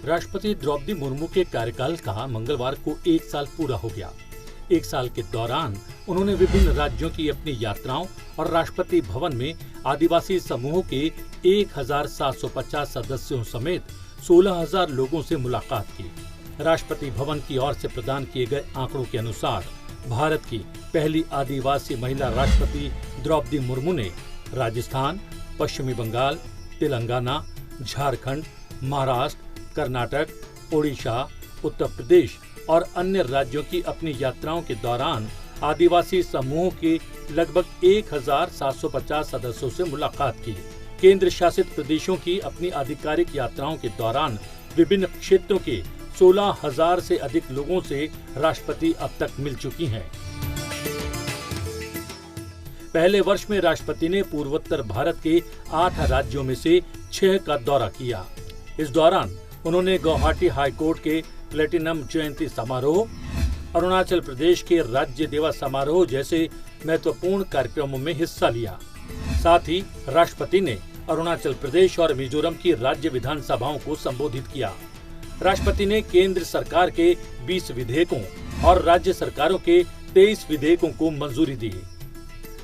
राष्ट्रपति द्रौपदी मुर्मू के कार्यकाल का मंगलवार को 1 साल पूरा हो गया। 1 साल के दौरान उन्होंने विभिन्न राज्यों की अपनी यात्राओं और राष्ट्रपति भवन में आदिवासी समूहों के 1750 सदस्यों समेत 16,000 लोगों से मुलाकात की। राष्ट्रपति भवन की ओर से प्रदान किए गए आंकड़ों के अनुसार भारत की पहली आदिवासी महिला राष्ट्रपति द्रौपदी मुर्मू ने राजस्थान, पश्चिमी बंगाल, तेलंगाना, झारखंड, महाराष्ट्र, कर्नाटक, ओडिशा, उत्तर प्रदेश और अन्य राज्यों की अपनी यात्राओं के दौरान आदिवासी समूहों के लगभग 1750 सदस्यों से मुलाकात की। केंद्र शासित प्रदेशों की अपनी आधिकारिक यात्राओं के दौरान विभिन्न क्षेत्रों के 16,000 से अधिक लोगों से राष्ट्रपति अब तक मिल चुकी हैं। पहले वर्ष में राष्ट्रपति ने पूर्वोत्तर भारत के 8 राज्यों में से 6 का दौरा किया। इस दौरान उन्होंने गुवाहाटी हाईकोर्ट के प्लेटिनम जयंती समारोह, अरुणाचल प्रदेश के राज्य दिवस समारोह जैसे महत्वपूर्ण कार्यक्रमों में हिस्सा लिया। साथ ही राष्ट्रपति ने अरुणाचल प्रदेश और मिजोरम की राज्य विधानसभाओं को संबोधित किया। राष्ट्रपति ने केंद्र सरकार के 20 विधेयकों और राज्य सरकारों के 23 विधेयकों को मंजूरी दी।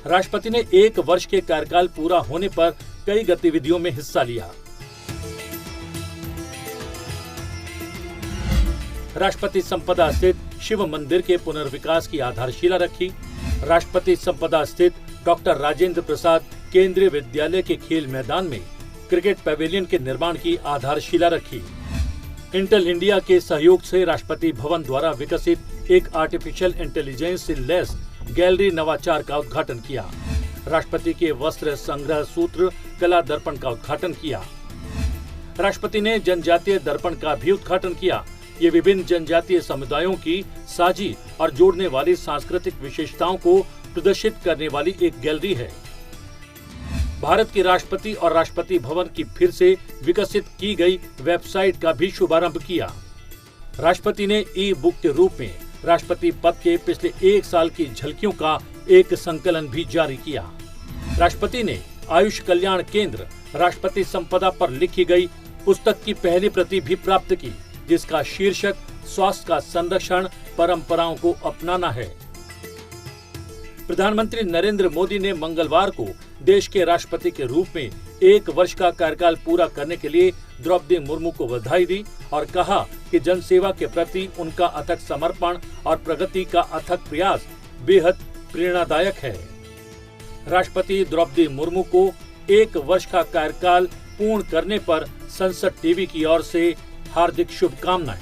राष्ट्रपति ने 1 वर्ष के कार्यकाल पूरा होने पर कई गतिविधियों में हिस्सा लिया। राष्ट्रपति संपदा स्थित शिव मंदिर के पुनर्विकास की आधारशिला रखी। राष्ट्रपति संपदा स्थित डॉक्टर राजेंद्र प्रसाद केंद्रीय विद्यालय के खेल मैदान में क्रिकेट पैवेलियन के निर्माण की आधारशिला रखी। इंटेल इंडिया के सहयोग से राष्ट्रपति भवन द्वारा विकसित एक आर्टिफिशियल इंटेलिजेंस से लैस गैलरी नवाचार का उद्घाटन किया। राष्ट्रपति के वस्त्र संग्रह सूत्र कला दर्पण का उद्घाटन किया। राष्ट्रपति ने जनजातीय दर्पण का भी उद्घाटन किया। ये विभिन्न जनजातीय समुदायों की साझी और जोड़ने वाली सांस्कृतिक विशेषताओं को प्रदर्शित करने वाली एक गैलरी है। भारत के राष्ट्रपति और राष्ट्रपति भवन की फिर से विकसित की गई वेबसाइट का भी शुभारंभ किया। राष्ट्रपति ने ई-बुक के रूप में राष्ट्रपति पद के पिछले 1 साल की झलकियों का एक संकलन भी जारी किया। राष्ट्रपति ने आयुष कल्याण केंद्र राष्ट्रपति संपदा पर लिखी गई पुस्तक की पहली प्रति भी प्राप्त की, जिसका शीर्षक स्वास्थ्य का संरक्षण, परंपराओं को अपनाना है। प्रधानमंत्री नरेंद्र मोदी ने मंगलवार को देश के राष्ट्रपति के रूप में 1 वर्ष का कार्यकाल पूरा करने के लिए द्रौपदी मुर्मू को बधाई दी और कहा कि जनसेवा के प्रति उनका अथक समर्पण और प्रगति का अथक प्रयास बेहद प्रेरणादायक है। राष्ट्रपति द्रौपदी मुर्मू को 1 वर्ष का कार्यकाल पूर्ण करने पर संसद टीवी की ओर से हार्दिक शुभकामनाएं।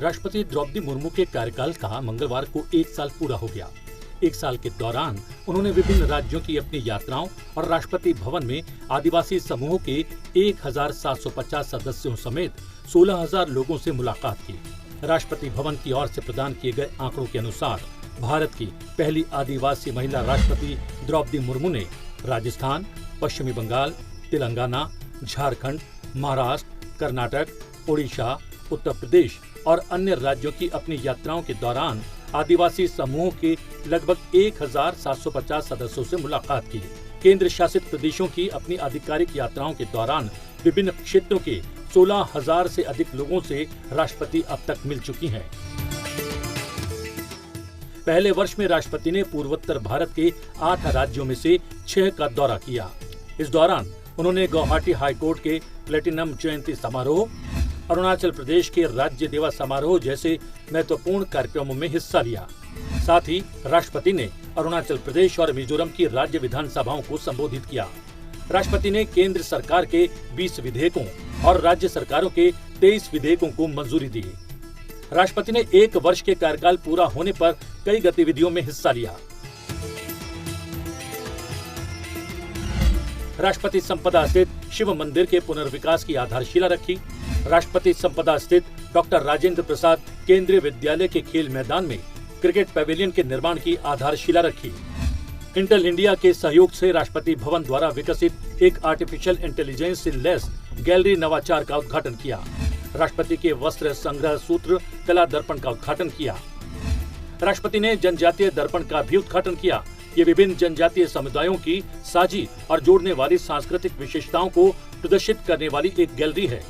राष्ट्रपति द्रौपदी मुर्मू के कार्यकाल का मंगलवार को 1 साल पूरा हो गया। 1 साल के दौरान उन्होंने विभिन्न राज्यों की अपनी यात्राओं और राष्ट्रपति भवन में आदिवासी समूहों के 1750 सदस्यों समेत 16,000 लोगों से मुलाकात की। राष्ट्रपति भवन की ओर से प्रदान किए गए आंकड़ों के अनुसार भारत की पहली आदिवासी महिला राष्ट्रपति द्रौपदी मुर्मू ने राजस्थान, पश्चिमी बंगाल, तेलंगाना, झारखंड, महाराष्ट्र, कर्नाटक, ओडिशा, उत्तर प्रदेश और अन्य राज्यों की अपनी यात्राओं के दौरान आदिवासी समूहों के लगभग 1750 सदस्यों से मुलाकात की। केंद्र शासित प्रदेशों की अपनी आधिकारिक यात्राओं के दौरान विभिन्न क्षेत्रों के 16,000 से अधिक लोगों से राष्ट्रपति अब तक मिल चुकी हैं। पहले वर्ष में राष्ट्रपति ने पूर्वोत्तर भारत के 8 राज्यों में से 6 का दौरा किया। इस दौरान उन्होंने गुवाहाटी हाईकोर्ट के प्लेटिनम जयंती समारोह, अरुणाचल प्रदेश के राज्य दिवस समारोह जैसे महत्वपूर्ण कार्यक्रमों में हिस्सा लिया। साथ ही राष्ट्रपति ने अरुणाचल प्रदेश और मिजोरम की राज्य विधानसभाओं को संबोधित किया। राष्ट्रपति ने केंद्र सरकार के 20 विधेयकों और राज्य सरकारों के 23 विधेयकों को मंजूरी दी। राष्ट्रपति ने 1 वर्ष के कार्यकाल पूरा होने पर कई गतिविधियों में हिस्सा लिया। राष्ट्रपति संपदा स्थित शिव मंदिर के पुनर्विकास की आधारशिला रखी। राष्ट्रपति संपदा स्थित डॉक्टर राजेंद्र प्रसाद केंद्रीय विद्यालय के खेल मैदान में क्रिकेट पैवेलियन के निर्माण की आधारशिला रखी। इंटेल इंडिया के सहयोग से राष्ट्रपति भवन द्वारा विकसित एक आर्टिफिशियल इंटेलिजेंस से लैस गैलरी नवाचार का उद्घाटन किया। राष्ट्रपति के वस्त्र संग्रह सूत्र कला दर्पण का उद्घाटन किया। राष्ट्रपति ने जनजातीय दर्पण का भी उद्घाटन किया। ये विभिन्न जनजातीय समुदायों की साझी और जोड़ने वाली सांस्कृतिक विशेषताओं को प्रदर्शित करने वाली एक गैलरी है।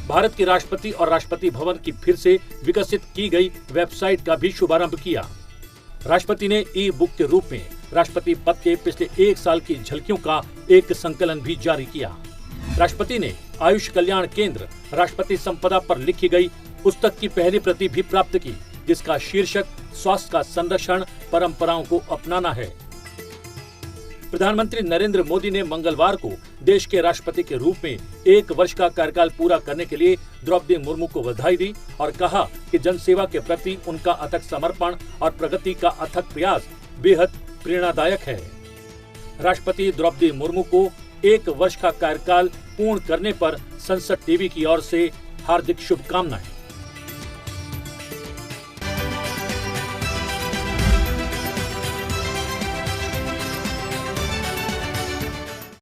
भारत के राष्ट्रपति और राष्ट्रपति भवन की फिर से विकसित की गई वेबसाइट का भी शुभारंभ किया। राष्ट्रपति ने ई बुक के रूप में राष्ट्रपति पद के पिछले 1 साल की झलकियों का एक संकलन भी जारी किया। राष्ट्रपति ने आयुष कल्याण केंद्र राष्ट्रपति संपदा पर लिखी गई पुस्तक की पहली प्रति भी प्राप्त की, जिसका शीर्षक स्वास्थ्य का संरक्षण परंपराओं को अपनाना है। प्रधानमंत्री नरेंद्र मोदी ने मंगलवार को देश के राष्ट्रपति के रूप में 1 वर्ष का कार्यकाल पूरा करने के लिए द्रौपदी मुर्मू को बधाई दी और कहा कि जनसेवा के प्रति उनका अथक समर्पण और प्रगति का अथक प्रयास बेहद प्रेरणादायक है। राष्ट्रपति द्रौपदी मुर्मू को 1 वर्ष का कार्यकाल पूर्ण करने पर संसद टीवी की ओर से हार्दिक शुभकामनाएं।